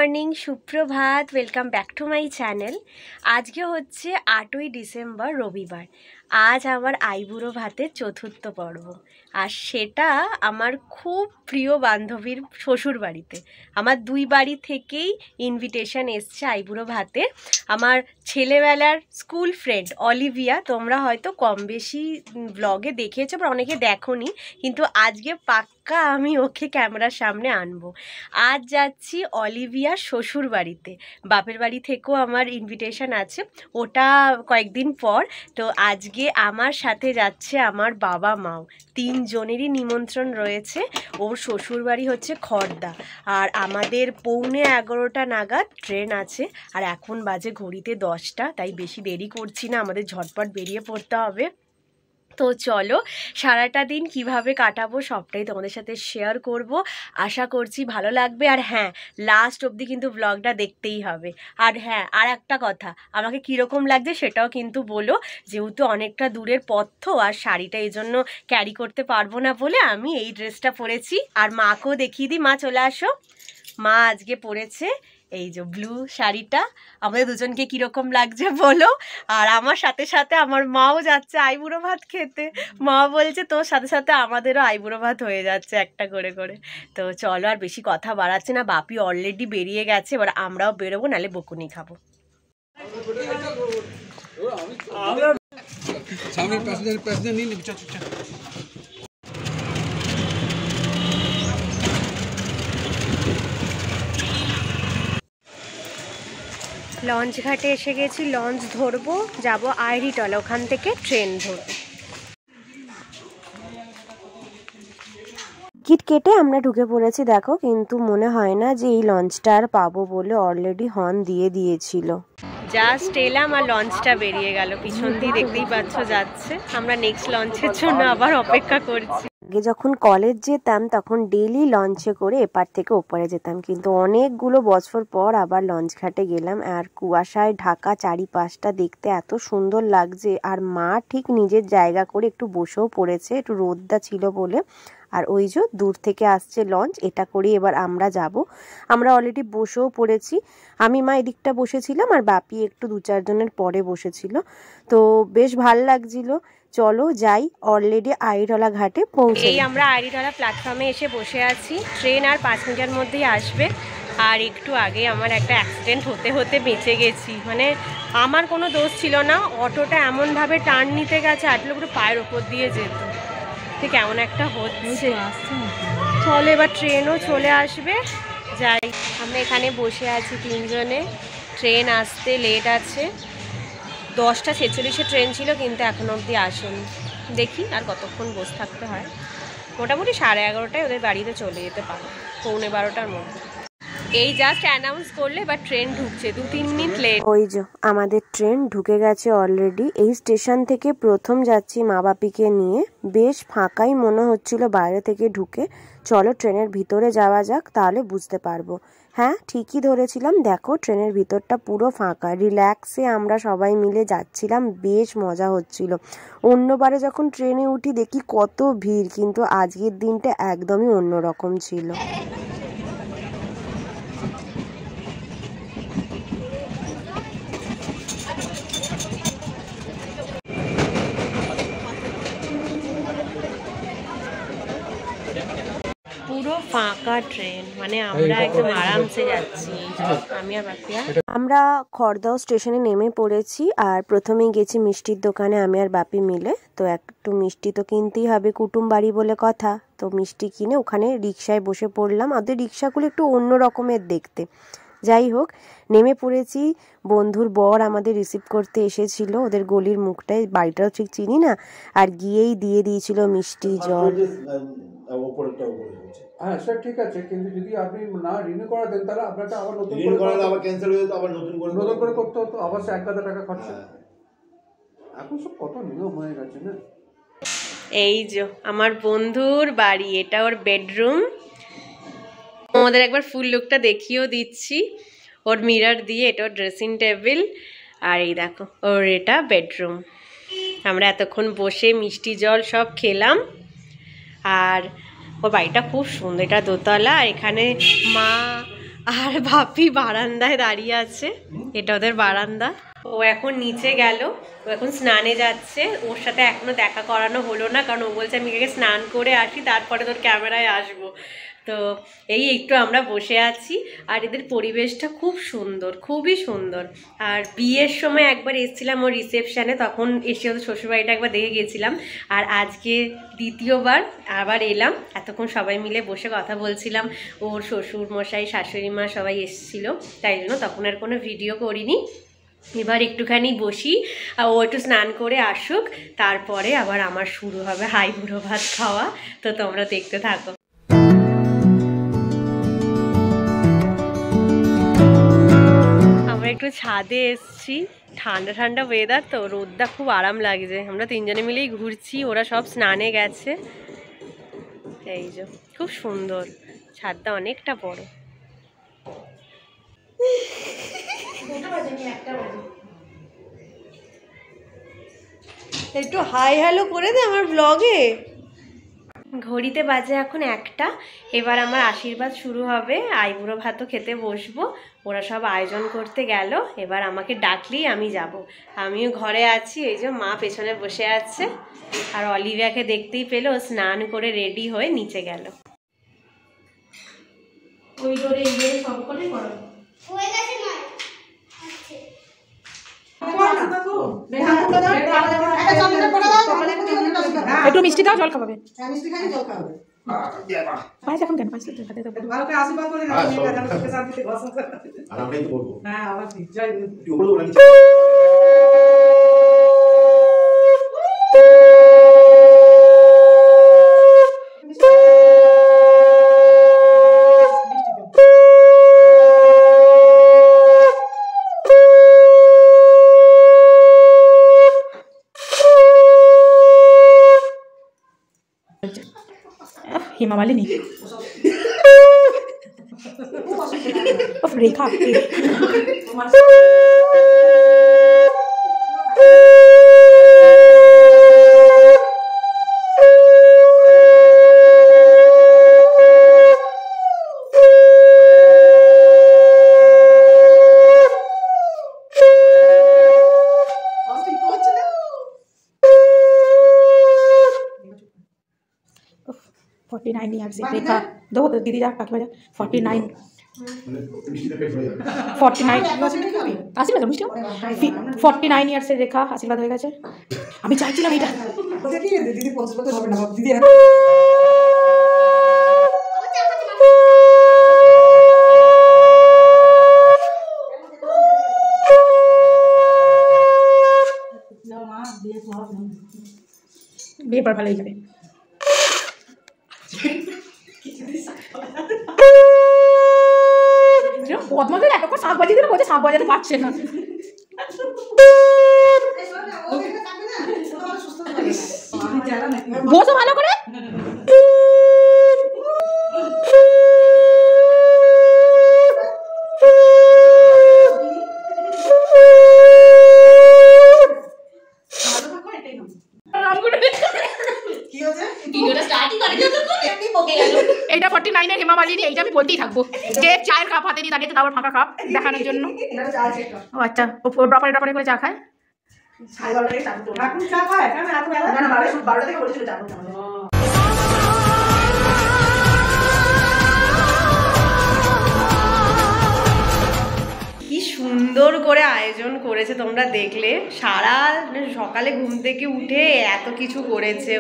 Morning, সুপ্রভাত, welcome back to my channel. আজকে হচ্ছে 8ই ডিসেম্বর, রবিবার। আজ আমার আইবুড়ো ভাতের চতুর্থ পর্ব, আর সেটা আমার খুব প্রিয় বান্ধবীর শ্বশুর বাড়িতে। আমার দুই বাড়ি থেকেই ইনভিটেশন এসছে আইবুড়ো ভাতের। আমার ছেলেবেলার স্কুল ফ্রেন্ড অলিভিয়া, তোমরা হয়তো কম বেশি ব্লগে দেখেছো বা অনেকে দেখোনি, কিন্তু আজকে পাক্কা আমি ওকে ক্যামেরার সামনে আনবো। আজ যাচ্ছি অলিভিয়ার শ্বশুর বাড়িতে। বাপের বাড়ি থেকেও আমার ইনভিটেশন আছে, ওটা কয়েকদিন পর। তো আজকে আমার সাথে যাচ্ছে আমার বাবা মাও, তিনজনেরই নিমন্ত্রণ রয়েছে। ওর শ্বশুর বাড়ি হচ্ছে খড়দা, আর আমাদের 11:45 নাগাদ ট্রেন আছে। আর এখন বাজে ঘড়িতে 10টা, তাই বেশি দেরি করছি না, আমাদের ঝটপট বেরিয়ে পড়তে হবে। তো চলো, সারাটা দিন কিভাবে কাটাবো সবটাই তোমাদের সাথে শেয়ার করব। আশা করছি ভালো লাগবে। আর হ্যাঁ, লাস্ট অবধি কিন্তু ব্লগটা দেখতেই হবে। আর হ্যাঁ, আর একটা কথা, আমাকে কীরকম লাগছে সেটাও কিন্তু বলো, যেহেতু অনেকটা দূরের পথ তো, আর শাড়িটা এই জন্য ক্যারি করতে পারবো না বলে আমি এই ড্রেসটা পরেছি। আর মাকেও দেখিয়ে দিই, মা চলে আসো। মা আজকে পরেছে এই যে ব্লু শাড়িটা। আমাদের দুজনকে কীরকম লাগছে বলো। আর আমার সাথে সাথে আমার মাও যাচ্ছে আইবুড়ো ভাত খেতে। মা বলছে তোর সাথে সাথে আমাদেরও আইবুড়ো ভাত হয়ে যাচ্ছে একটা করে করে। তো চলো, আর বেশি কথা বাড়াচ্ছি না, বাপি অলরেডি বেরিয়ে গেছে, এবার আমরাও বেরোবো, নাহলে বকুনি খাবো। লঞ্চ ঘাটে এসে গেছি, লঞ্চ ধরবো, যাবো আইরিটলা, ওখান থেকে ট্রেন ধরবো। টিকিট কেটে আমরা ঢুকে পড়েছি দেখো, কিন্তু মনে হয় না যে এই লঞ্চটা আর পাবো বলে, অলরেডি হর্ন দিয়ে দিয়েছিল। জাস্ট এলাম আর লঞ্চটা বেরিয়ে গেল, পিছন দিয়ে দেখতেই পাচ্ছ যাচ্ছে। আমরা নেক্সট লঞ্চের জন্য আবার অপেক্ষা করছি। আগে যখন কলেজ যেতাম তখন ডেইলি লঞ্চে করে এপার থেকে ওপারে যেতাম, কিন্তু অনেকগুলো বছর পর আবার লঞ্চ ঘাটে গেলাম। আর কুয়াশায় ঢাকা চারিপাশটা দেখতে এত সুন্দর লাগছে। আর মা ঠিক নিজের জায়গা করে একটু বসেও পড়েছে, একটু রোদটা ছিল বলে। আর ওই যে দূর থেকে আসছে লঞ্চ, এটা করে এবার আমরা যাব। আমরা অলরেডি বসেও পড়েছি, আমি মা এদিকটা বসেছিলাম, আর বাপি একটু 2-4 জনের পরে বসেছিল। তো বেশ ভাল লাগছিল। চলো যাই, অলরেডি আইরিটলা ঘাটে পৌঁছে। এই আমরা আইরিটলা প্ল্যাটফর্মে এসে বসে আছি। ট্রেন আর 5 মিনিটের মধ্যেই আসবে। আর একটু আগে আমার একটা অ্যাক্সিডেন্ট হতে হতে বেঁচে গেছি, মানে আমার কোনো দোষ ছিল না। অটোটা এমনভাবে টার্ন নিতে গেছে, আটলে পুরো পায়ের ওপর দিয়ে যেত। কেমন একটা হচ্ছে। চলো, এবার ট্রেনও চলে আসবে, যাই। আমরা এখানে বসে আছি তিনজনে, ট্রেন আসতে লেট আছে। 10:46 ট্রেন ছিল, কিন্তু এখনো অবধি আসেনি। দেখি আর কতক্ষণ বসে থাকতে হয়। মোটামুটি 11:30টায় ওদের বাড়িতে চলে যেতে পারো, 11:45টার মধ্যে। এই জাস্ট অ্যানাউন্স করলে এবার ট্রেন ঢুকছে, 2-3 মিনিট লেট। ওই যে আমাদের ট্রেন ঢুকে গেছে অলরেডি। এই স্টেশন থেকে প্রথম যাচ্ছি মা বাপিকে নিয়ে। বেশ ফাঁকাই মনে হচ্ছিল বাইরে থেকে ঢুকে। চলো ট্রেনের ভিতরে যাওয়া যাক, তাহলে বুঝতে পারবো। হ্যাঁ, ঠিকই ধরেছিলাম, দেখো ট্রেনের ভিতরটা পুরো ফাঁকা। রিল্যাক্সে আমরা সবাই মিলে যাচ্ছিলাম, বেশ মজা হচ্ছিল। অন্যবারে যখন ট্রেনে উঠি দেখি কত ভিড়, কিন্তু আজকের দিনটা একদমই অন্যরকম ছিল। পুরো ফাঁকা ট্রেন, মানে আমরা একদম আরামসে যাচ্ছি। আমি আর বাপিয়া আমরা খড়দহ স্টেশনে নেমে পড়েছি। আর প্রথমেই গেছি মিষ্টির দোকানে, আমি আর বাপি মিলে। তো একটু মিষ্টি তো কিনতেই হবে, কুটুম বাড়ি বলে কথা। তো মিষ্টি কিনে ওখানে রিক্সায় বসে পড়লাম। ওদের রিক্সাগুলো একটু অন্য রকমের দেখতে। যাই হোক, নেমে পড়েছি। বন্ধুর বর আমাদের রিসিভ করতে এসেছিল, ওদের গলির মুখটায়, বাড়িটাও ঠিক চিনি না। আর গিয়েই দিয়ে দিয়েছিল মিষ্টি, জল। হ্যাঁ স্যার, ঠিক আছে, কিন্তু যদি আপনি না রিনিউ করা দেন তাহলে আপনাকে আবার নতুন করে করালে আবার ক্যান্সেল হয়ে যেত, আবার নতুন করে করতে হতো, আবার 1000 টাকা খরচা। এখন সব কত নিয়ম হয়ে গেছে না। এই যে আমার বন্ধুর বাড়ি, এটা ওর বেডরুম। আমাদের একবার ফুল লুকটা দেখিয়েও দিচ্ছি ওর মিরর দিয়ে। এটা ওর ড্রেসিং টেবিল, আর এই দেখো ওর এটা বেডরুম। আমরা এতক্ষণ বসে মিষ্টি জল সব খেলাম। আর ওর বাড়িটা খুব সুন্দর, এটা দোতলা। আর এখানে মা আর বাপি বারান্দায় দাঁড়িয়ে আছে, এটা ওদের বারান্দা। ও এখন নিচে গেল, ও এখন স্নানে যাচ্ছে। ওর সাথে এখনো দেখা করানো হলো না, কারণ ও বলছে আমি আগে স্নান করে আসি তারপরে তোর ক্যামেরায় আসবো। তো এই একটু আমরা বসে আছি। আর এদের পরিবেশটা খুব সুন্দর, খুবই সুন্দর। আর বিয়ের সময় একবার এসেছিলাম ওর রিসেপশানে, তখন এসে ওদের শ্বশুরবাড়িটা একবার দেখে গিয়েছিলাম। আর আজকে দ্বিতীয়বার আবার এলাম। এতক্ষণ সবাই মিলে বসে কথা বলছিলাম, ওর শ্বশুর মশাই, শাশুড়ি মা সবাই এসেছিলো, তাই জন্য তখন আর কোনো ভিডিও করিনি। এবার একটুখানি বসি, ও একটু স্নান করে আসুক, তারপরে আবার আমার শুরু হবে আইবুড়ো ভাত খাওয়া। তো তোমরা দেখতে থাকো। আমরা একটু ছাদে এসছি, ঠান্ডা ঠান্ডা ওয়েদার, তো রোদটা খুব আরাম লাগছে। আমরা তিনজনে মিলেই ঘুরছি, ওরা সব স্নানে গেছে। এই যে খুব সুন্দর, ছাদটা অনেকটা বড়। একটু হাই হ্যালো করে দে আমার ব্লগে। ঘড়িতে বাজে এখন 1টা। এবার আমার আশীর্বাদ শুরু হবে, আইবুড়ো ভাতও খেতে বসবো। ওরা সব আয়োজন করতে গেল, এবার আমাকে ডাকলেই আমি যাব। আমিও ঘরে আছি, এই যে মা পেছনে বসে আছে। আর অলিভিয়াকে দেখতেই পেলো, স্নান করে রেডি হয়ে নিচে গেল। ওই ডোরে এই সব করে করো। একটু মিষ্টি দাও, জল খাবে। পায়েস এখন কেন? পায়েস আশীর্বাদ করে हेमा मालिनी रेखा years रेखा दो दीदी जा काकी बजा 49 আশীর্বাদ মিষ্টি 49 ইয়ার্স এর রেখা আশীর্বাদ হয়ে গেছে। আমি চাইছিলাম এটা দিদি 50 বছর হবে না দিদি। বিয়ে পর ভালো হয়ে যাবে। পদ্মাদের এত শাক বাজিয়ে দিলে বলছে শাক বাজাতে পারছে না। বসো ভালো করে। এইটা 49 এর হেমা মালিনী, এইটা আমি বলতেই থাকবো যে চায়ের কাপ হাতে নিয়ে দাঁড়িয়েছে, তারপর ফাঁকা কাপ দেখানোর জন্য। ও আচ্ছা, ও ড্রপারে ড্রপারে করে চা খায়। কি সুন্দর করে আয়োজন করেছে, তোমরা দেখলে। সারা সকালে ঘুম থেকে উঠে এত কিছু করেছে,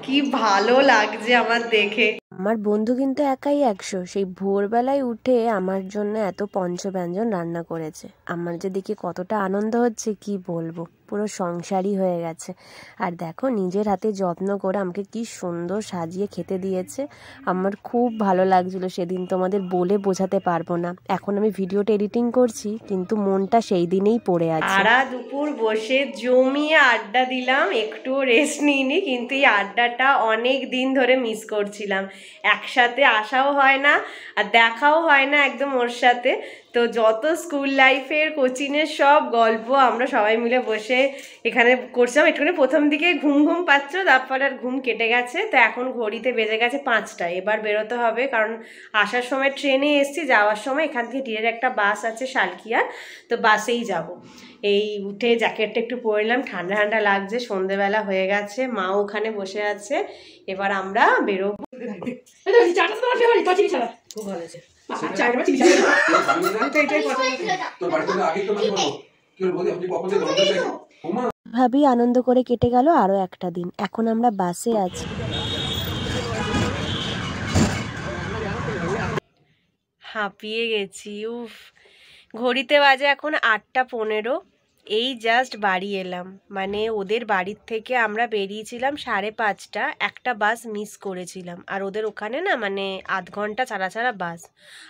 কি ভালো লাগছে আমার দেখে। আমার বন্ধু কিন্তু একাই 100, সেই ভোরবেলায় উঠে আমার জন্য এত পঞ্চব্যঞ্জন রান্না করেছে। আমার যে দেখে কতটা আনন্দ হচ্ছে কি বলবো, পুরো সংসারই হয়ে গেছে। আর দেখো নিজের হাতে যত্ন করে আমাকে কি সুন্দর সাজিয়ে খেতে দিয়েছে। আমার খুব ভালো লাগছিল সেদিন, তোমাদের বলে বোঝাতে পারবো না। এখন আমি ভিডিওটা এডিটিং করছি, কিন্তু মনটা সেই দিনেই পড়ে আছে। সারা দুপুর বসে জমিয়ে আড্ডা দিলাম, একটু রেস্ট নিইনি, কিন্তু এই আড্ডাটা অনেক দিন ধরে মিস করছিলাম। একসাথে আসাও হয় না আর দেখাও হয় না একদম ওর সাথে। তো যত স্কুল লাইফের কোচিংয়ের সব গল্প আমরা সবাই মিলে বসে এখানে করছিলাম। একটুখানি প্রথম দিকে ঘুম ঘুম পাচ্ছ, তারপর আর ঘুম কেটে গেছে। তো এখন ঘড়িতে বেজে গেছে 5টা, এবার বেরোতে হবে, কারণ আসার সময় ট্রেনে এসছি, যাওয়ার সময় এখান থেকে ডিরেক্ট একটা বাস আছে শালকিয়ার, তো বাসেই যাব। এই উঠে জ্যাকেটটা একটু পরলাম, ঠান্ডা ঠান্ডা লাগছে, সন্ধেবেলা হয়ে গেছে, মাও ওখানে বসে আছে, এবার আমরা বেরোবো। খুব ভালো আছে। ভাবি আনন্দ করে কেটে গেল আরো একটা দিন। এখন আমরা বাসে আছি। হাঁপিয়ে গেছি, উফ। ঘড়িতে বাজে এখন 8টা 15। এই জাস্ট বাড়ি এলাম, মানে ওদের বাড়ির থেকে আমরা বেরিয়েছিলাম 5:30, একটা বাস মিস করেছিলাম। আর ওদের ওখানে না মানে আধ ঘন্টা ছাড়া ছাড়া বাস,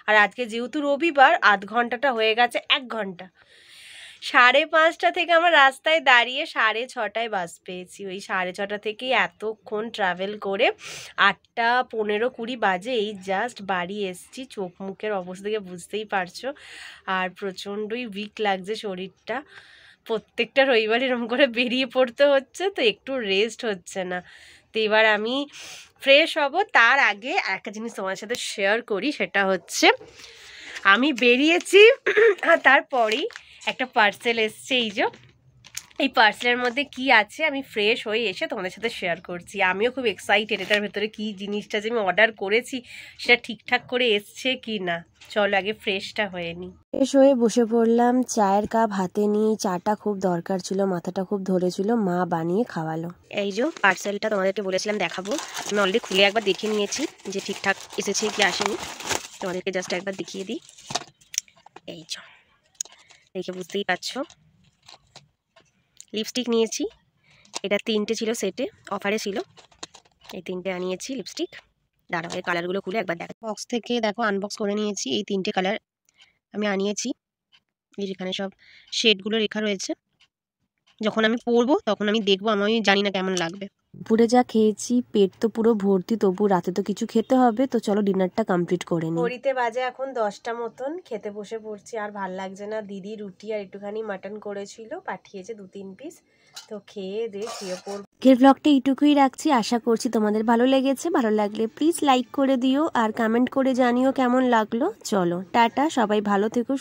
আর আজকে যেহেতু রবিবার আধ ঘন্টাটা হয়ে গেছে 1 ঘন্টা। 5:30 থেকে আমরা রাস্তায় দাঁড়িয়ে 6:30 বাস পেয়েছি। ওই 6:30 থেকেই এতক্ষণ ট্রাভেল করে 8টা 15-20 বাজে এই জাস্ট বাড়ি এসছি। চোখ মুখের অবস্থা থেকে বুঝতেই পারছো, আর প্রচণ্ডই উইক লাগছে শরীরটা। প্রত্যেকটা রবিবার এরকম করে বেরিয়ে পড়তে হচ্ছে, তো একটু রেস্ট হচ্ছে না। তো এবার আমি ফ্রেশ হব, তার আগে একটা জিনিস তোমার সাথে শেয়ার করি, সেটা হচ্ছে আমি বেরিয়েছি আর তারপরেই একটা পার্সেল এসছে। এই পার্সেলের মধ্যে কি আছে আমি ফ্রেশ হয়ে এসে তোমাদের সাথে শেয়ার করছি। আমিও খুব এক্সাইটেড, এটার ভেতরে কি জিনিসটা যে আমি অর্ডার করেছি সেটা ঠিকঠাক করে এসছে কি না। চলো আগে ফ্রেশটা হয়ে নিই। ফ্রেশ হয়ে বসে পড়লাম, চায়ের কাপ হাতে নিয়ে। চাটা খুব দরকার ছিল, মাথাটা খুব ধরেছিল, মা বানিয়ে খাওয়ালো। এই যে পার্সেলটা তোমাদেরকে বলেছিলাম দেখাবো, আমি অলরেডি খুলে একবার দেখে নিয়েছি যে ঠিকঠাক এসেছে কি আসেনি। তোমাদেরকে জাস্ট একবার দেখিয়ে দিই। এই যে দেখে বুঝতেই পারছো, লিপস্টিক নিয়েছি। এটা 3টে ছিল সেটে, অফারে ছিল, এই 3টে আনিয়েছি লিপস্টিক। দাঁড়াও এই কালারগুলো খুলে একবার দেখো। বক্স থেকে দেখো আনবক্স করে নিয়েছি। এই 3টে কালার আমি আনিয়েছি। এই যেখানে সব শেডগুলো লেখা রয়েছে, যখন আমি পরবো তখন আমি দেখবো, আমি জানি না কেমন লাগবে। দুপুরে যা খেয়েছি পেট তো পুরো ভর্তি, তবু রাতে তো কিছু খেতে হবে। তো চলো ডিনারটা কমপ্লিট করে নিই। ঘড়িতে বাজে এখন 10টা মতন, খেতে বসে পড়ছি। আর ভাল লাগছে না, দিদি রুটি আর একটুখানি মাটন করেছিল, পাঠিয়েছে 2-3 পিস। তো খেয়ে দিয়ে শুয়ে পড়ব। আজকের ব্লগটা এইটুকুই রাখছি, আশা করছি তোমাদের ভালো লেগেছে। ভালো লাগলে প্লিজ লাইক করে দিও আর কমেন্ট করে জানিও কেমন লাগলো। চলো টাটা, সবাই ভালো থেকো।